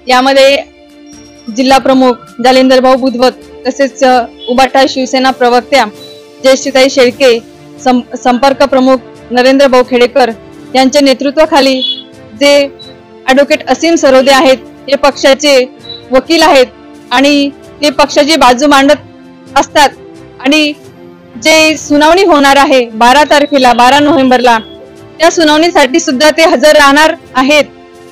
यामध्ये जिल्हा प्रमुख जालिंदर भाऊ बुधवत, तसेच उबाटा शिवसेना प्रवक्त्या जयश्रीताई शेळके, संपर्क प्रमुख नरेंद्र भाऊ खेडेकर यांच्या नेतृत्वाखाली जे ॲडव्होकेट असीम सरोदे आहेत, हे पक्षाचे वकील आहेत आणि ते पक्षाची बाजू मांडत असतात आणि जे सुनावणी होणार आहे 12 तारखेला 12 नोव्हेंबरला, त्या सुनावणीसाठी सुद्धा ते हजर राहणार आहेत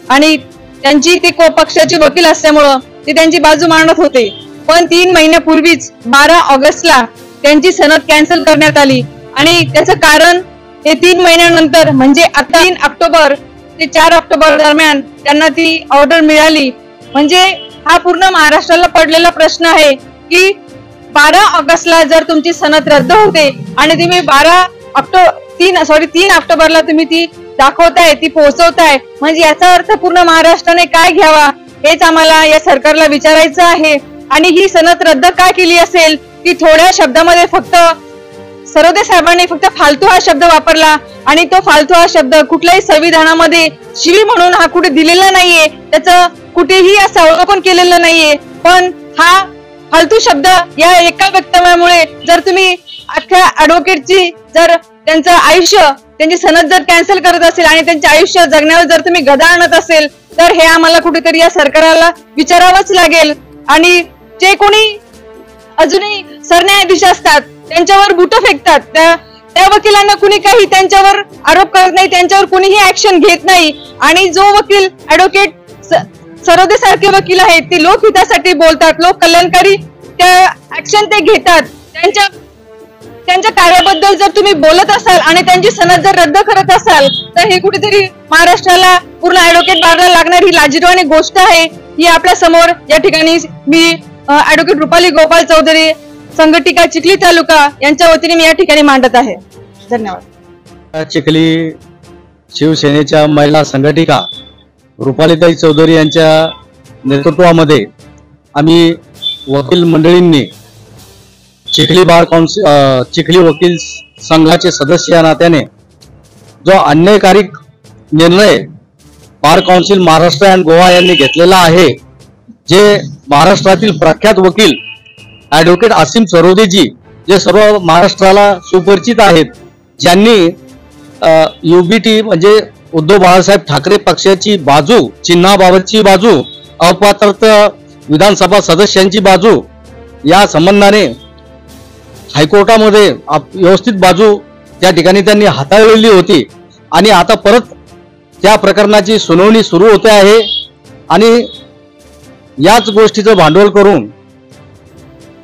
आणि त्यांची ते पक्षाचे वकील असल्यामुळं ते त्यांची बाजू मांडत होते। पण 3 महिन्यापूर्वीच 12 ऑगस्टला त्यांची सनद कॅन्सल करण्यात आली आणि त्याचं कारण हे 3 महिन्यानंतर म्हणजे आता 3 ऑक्टोबर ते 4 ऑक्टोबर दरम्यान त्यांना ती ऑर्डर मिळाली। म्हणजे हा पूर्ण महाराष्ट्राला पडलेला प्रश्न आहे की 12 ऑगस्टला जर तुमची सनद रद्द होते आणि तुम्ही 3 ऑक्टोबरला तुम्ही ती दाखवताय, ती पोहोचवताय, म्हणजे याचा अर्थ पूर्ण महाराष्ट्राने काय घ्यावा हेच आम्हाला या सरकारला विचारायचं आहे। आणि ही सनद रद्द का केली असेल की थोड्या शब्दामध्ये फक्त सरोदे साहेबांनी फक्त फालतू हा शब्द वापरला आणि तो फालतू हा शब्द कुठल्याही संविधानामध्ये शिवी म्हणून हा कुठे दिलेला नाहीये, त्याचं कुठेही असं अवलोकन केलेलं नाहीये। पण हा फालतू शब्द या एका वक्तव्यामुळे जर तुम्ही अख्ख्या ॲडव्होकेटची जर त्यांचं आयुष्य, त्यांची सनद जर कॅन्सल करत असेल आणि त्यांचे आयुष्य जगण्यावर जर तुम्ही गदा आणत असेल तर हे आम्हाला कुठेतरी या सरकारला विचारावंच लागेल। आणि जे कोणी अजूनही सरन्यायाधीश असतात त्यांच्यावर बुट फेकतात, त्या वकिलांना कुणी काही त्यांच्यावर आरोप करत नाही, त्यांच्यावर कुणीही ऍक्शन घेत नाही। आणि जो वकील ॲडव्होकेट सरोदे सारखे वकील आहेत ते लोकहितासाठी बोलतात, लोक कल्याणकारी त्या ऍक्शन ते घेतात, त्यांच्या कार्याबद्दल जर तुम्ही बोलत असाल आणि त्यांची सनद जर रद्द करत असाल तर हे कुठेतरी महाराष्ट्राला पूर्ण ॲडव्होकेट बारला लागणारी लाजिरवाणी गोष्ट आहे। ही आपल्या समोर या ठिकाणी मी ॲडव्होकेट रुपाली गोपाल चौधरी, संघटिका चिखली तालुका यांच्या वतीने मी या ठिकाणी मांडत आहे। धन्यवाद। चिखली शिवसेनेच्या महिला संघटिका रुपालीताई चौधरी यांच्या नेतृत्वामध्ये आम्ही वकील मंडळींनी चिखली बार काउन्सिल, चिखली वकील संघाचे सदस्य या नात्याने जो अन्यायकारी निर्णय बार काउन्सिल महाराष्ट्र आणि गोवा यांनी घेतलेला आहे, जे महाराष्ट्रातील प्रख्यात वकील ॲडव्होकेट असीम सरोदेजी, जे सर्व महाराष्ट्राला सुपरिचित आहेत, ज्यांनी UBT म्हणजे उद्धव बाळासाहेब ठाकरे पक्षाची बाजू, चिन्हाबाबतची बाजू, अपात्रता विधानसभा सदस्यांची बाजू या संबंधाने हायकोर्टामध्ये व्यवस्थित बाजू त्या ठिकाणी त्यांनी हाताळलेली होती आणि आता परत त्या प्रकरणाची सुनावणी सुरू होते आहे। आणि याच गोष्टीचं भांडवल करून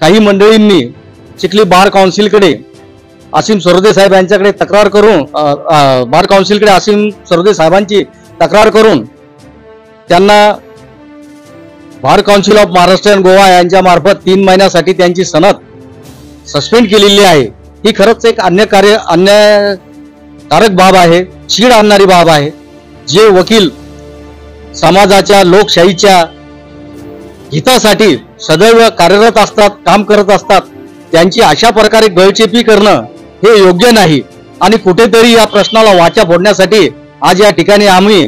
काही मंडळींनी चिखली बार काउन्सिलकडे असीम सरोदे साहेब यांच्याकडे तक्रार करून बार काउन्सिलकडे असीम सरोदे साहेबांची तक्रार करून त्यांना बार काउन्सिल ऑफ महाराष्ट्र आणि गोवा यांच्या मार्फत 3 महिन्यासाठी त्यांची सनद सस्पेंड केलेली आहे। ही खरंच एक अन्यायकारक बाब आहे, चीड आणणारी बाब आहे। जे वकील समाजाच्या, लोकशाहीच्या हितासाठी सदैव कार्यरत असतात, काम करत असतात, त्यांची अशा प्रकारे गळचेपी करणं हे योग्य नाही। आणि कुठेतरी या प्रश्नाला वाचा फोडण्यासाठी आज या ठिकाणी आम्ही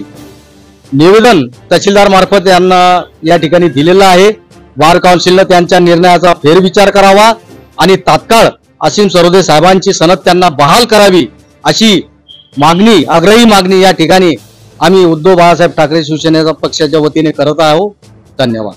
निवेदन तहसीलदार मार्फत यांना या ठिकाणी दिलेलं आहे। बार काउन्सिलने त्यांच्या निर्णयाचा फेरविचार करावा आणि तात्काळ असीम सरोदे साहेबांची सनद त्यांना बहाल करावी अशी मागणी, आग्रही मागणी या ठिकाणी आम्ही उद्धव बाळासाहेब ठाकरे शिवसेनेच्या पक्षाच्या वतीने करत आहोत। धन्यवाद।